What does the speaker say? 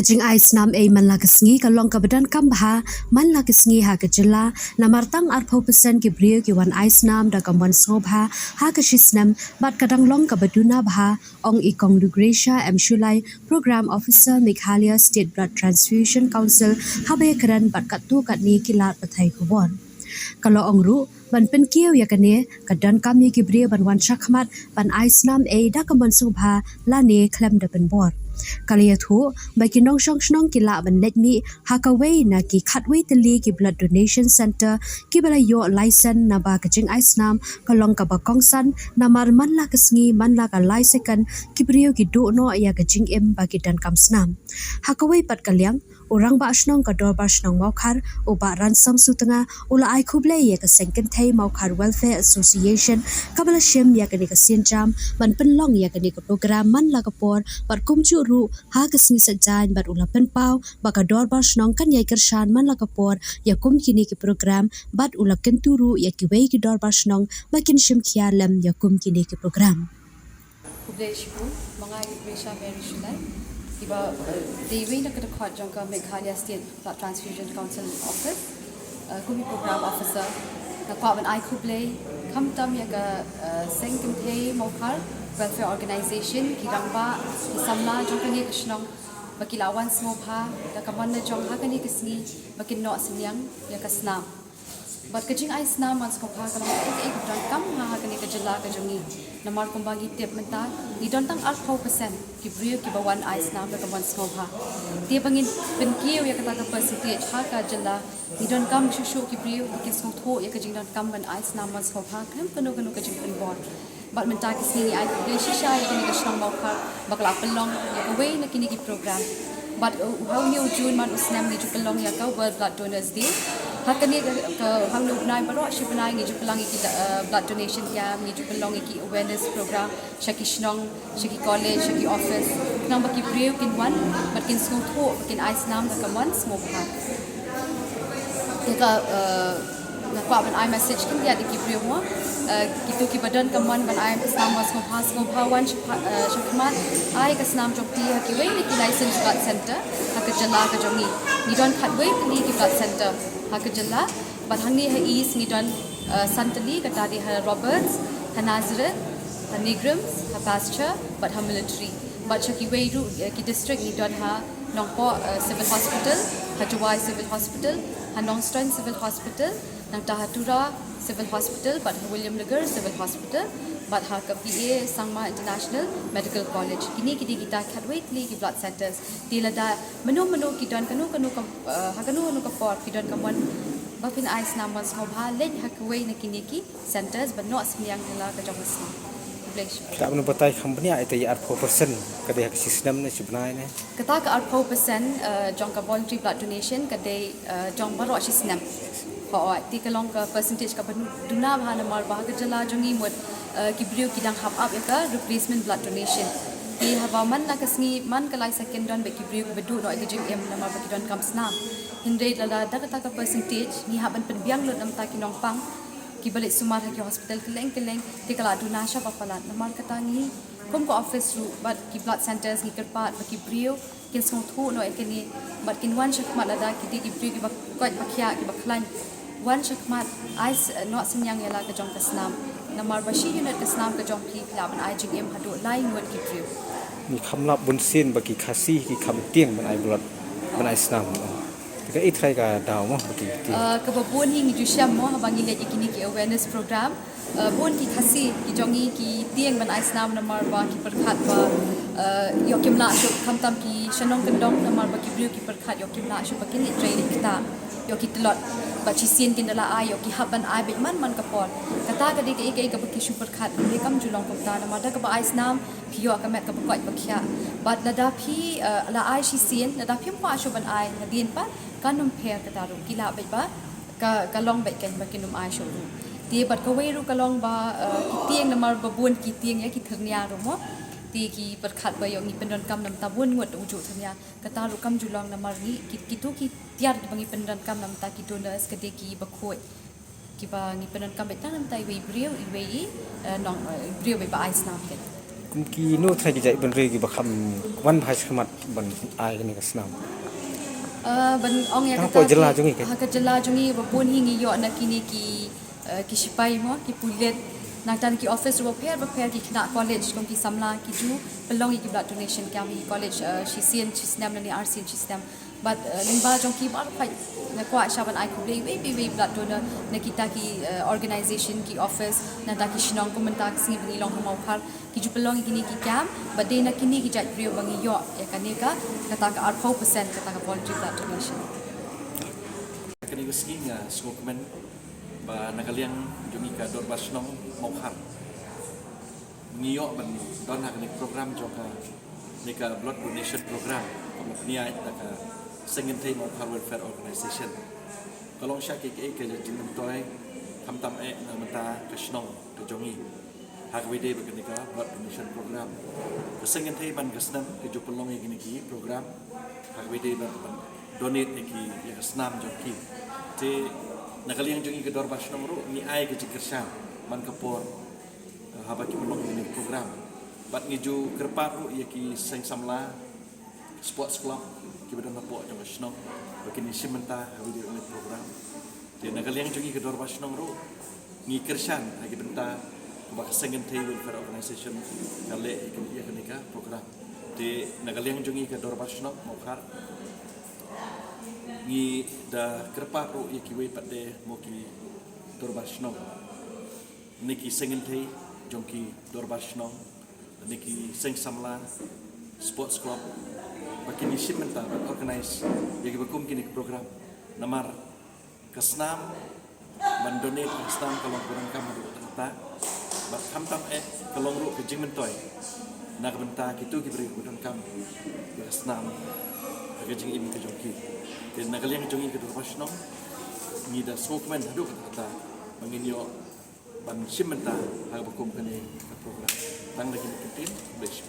Kajing ais nam man lagasngi kalong kabadan kambha man lagasngi ha kajela namartang arpo pesen ki brio ki wan ais nam da kamwan sobha ha kashisnam bat kadang long kabaduna bha ong ikong Lucretia M Shulai Program Officer Meghalaya State Blood Transfusion Council habe karan bat katu katni kilat pathai kubon. Kalau ongru ban penkiu ya kane kadan kami ki brio ban wan shakmat ban ais nam da kamwan sobha lane klem da ben bor. Kali itu, bagi nong shong kila ban let mi hakaway na ki khatway tali ki blood donation center ki bala yo license na ba kajing ais nam kalong ka ba kongsan na mar man la kasngi man la ka license ki brio ki do no ya kajing em bagi dan kam snam. Hakaway pat kalyang orang ba asnong ka dor ba asnong maukar o ba ransam sutanga ula ai kuble ya ka sengken thai maukar welfare association kabala shem ya kani ka sinjam ban penlong ya kani ka program man la ka por bat kumju ru ha kasni sajan bat ula penpau baka dor ba asnong kan ya kershan man la ka por ya kum kini ki program bat ula kenturu ya ki wei ki dor ba asnong makin shem khialam ya kum kini ki program. Kubleishku mangai Risha Berishulai Iba Dewi nak dekat jangka Meghalaya State Blood Transfusion Council Office kumi program officer nakwa ban ai kublei kamtam ya ka sengkem thei mokar welfare organization kirangba samla jangka ni kisnong bakilawan smobha da kaman na jong ha kani kisni bakin no sinyang ya kasna bat kajing ai snam man skopha kalam ek dan kam ha kani ka jala ka jongi namar kumbagi tip menta di don tang 8% ki brio ki bawan ai snam ka kaman skopha ti bangin penkiu ya kata ka percentage ha ka jala di don kam shushu ki brio ki skotho ya kajing don kam ban ai snam man skopha kam kanu kajing pen bor bat menta ki sini ai ki shisha ya kani ka shnam mokha bakla pelong ya ka wei na kini ki program but how new June man usnam ni jupelong ya ka world blood donors day hakani ka hang no nai baro shipanai ngi jupelang ki blood donation ya ngi jupelong ki awareness program shaki shnong shaki college shaki office nang baki breu kin one but kin school tho kin ice nam ka kaman smoke ha ka na kwa ban I message kin dia ki breu mo kitu ki badan kaman ban I snam was smoke ha one shakman ai ka snam jok ti ki wei ni ki license blood center ha ka jala ka jongi ni don khat wei ni ki blood center Hakajala, but Hani ha East Nidon Santali, Katadi ha Roberts, ha Nazareth, ha Negrams, ha Pasture, but ha military. But Shaki Weiru, ki district Nidon ha Nongpo Civil Hospital, ha Jawai Civil Hospital, ha Nongstoin Civil Hospital, Nang Tahatura Civil Hospital, but ha William Lagar Civil Hospital, but ha ka PA Sangma International Medical College. Kini kita khatway tli ki blood centers. Dilada menu ki don kanu ha kanu ka por ki don kaman bapin ice naman smobha len ha kway na kini ki centers but no asmiyang hela ka jomasna. Tak menu batai company itu ya 4% kadai hak sistem ni sebenarnya ni. Kata ka 4% jangka voluntary blood donation kadai jang baro sistem. Ho ti kalong ka percentage ka duna bahana mar bah ka jala jongi mot ki brio ki dang hap up ka replacement blood donation. Di hawaman na kasngi man kalai second don be ki brio bedu no ka jim em na mar ba ki don kam snam. Hindai lala da kata ka percentage ni haban penbiang lo nam ta ki nong pang ki balik sumar ha ki hospital keleng ti kala duna sha papalat na mar kata ni kom ko office ru but ki blood centers ni kerpat ba ki brio kin song thu no ekeni but kin wan shakmat lada ki di ki brio ki ba ko ba khya ki ba khlan wan shakmat ice no sinyang yala ka jong kasnam namar bashi unit kasnam ka jong ki laban IGM hadu lai nuat ki brio ni khamlap bunsin bagi khasi ki kham tieng ban ai blood ban ai snam ka itrai ka daw mo bagi ka babun hi ngi jusyam mo habangi le kini ki awareness program bon ki khasi ki jongi ki tieng ban ai snam namar ba ki perkhat ba yokim la shu khamtam ki shanong kendong namar ba ki brio ki perkhat yokim la shu bakin training kita yoki telot ba chi sin kin dala ai yoki haban ai be man ka por kata ka dik ek ka ki super khat le kam julong ko ta na ma da ka ba ai snam phio ka met ka ba ba khya bat la da phi la ai shi sin la da phim pa shu ban ai na din pa kanum pher ka ta ru kila be ba ka long be ken ba kinum ai shu ru ti bat ka wei ru ka long ba ki tieng na mar ba bun ki tieng ya ki thurnya ru mo ti ki perkhat ba yong ni pendon kam nam ta bun ngot uju thanya kata ru kam julong na mar ni ki tu ki tiar bangi pendon kam nam ta ki donors ke de ki ba khoi ki ba ni pendon kam be ta nam ta wei brio i wei nong brio be ba ai snap ke kumki no thai jai ban re gi ba kham wan bhai khmat ban ai ni ka snam ban ong ya Tang po jela jungi ke? ha ka jela jungi ba pun hingi yo na kini ki sipai mo ki pulet nak tan ki office ro ba pair ki kna college kom ki samla ki ju belong ki blood donation ka mi college shi sien chi snam ni RCN chi snam but ling ba jong ki ba phai na kwa shaban ai ku be blood donor na kita ki organization ki office na ta ki shinong ko man ta si bni long mau khar ki ju belong ki ni ki kam but de na kini ki jat brio bangi yo ya kaneka kata ka 4% kata ka voluntary blood donation Kani guski nga skokmen ba nakaliang jungi ka dor basnong mokhar niyo ban don hak ni program joka nika blood donation program komnia taka sengin thai mokhar welfare organization kalong sha ke ke jin toy tham tam na mata ka snong ka jongi hak wede ba nika blood donation program ka sengin thai ban gasnam ke jupolong ni ki program hak wede ban donate niki ya snam jongi te nakaliang jungi ke dor basnong ru ni ai ke jikershan man kapor haba ki belong ini program bat ngiju kerpat ru ya ki seng samla sports club ki badan napo jong basnong bakini simenta hawi ini program te nakaliang jungi ke dor basnong ru ngi kershan hagi benta ba sengen thai welfare organization kale ya kenika program te nakaliang jungi ke dor basnong mokhar ngi da kerpat ru ya ki we pade moki dor basnong niki sengin thai jongki dor basnong niki seng samla sports club bakini shipmenta organize yagi bakum kini program namar kasnam man donate kasnam kalong kurang kam ru ta ba kham tam kalong ru ke jingmentoy nak benta kitu ki beri kurang kam kasnam ke jing im ke jongki dan nakaliang jongi ke dor basnong ni da sokmen hadu kata manginyo ban simenta hal bakum kene program tang lagi kitin bless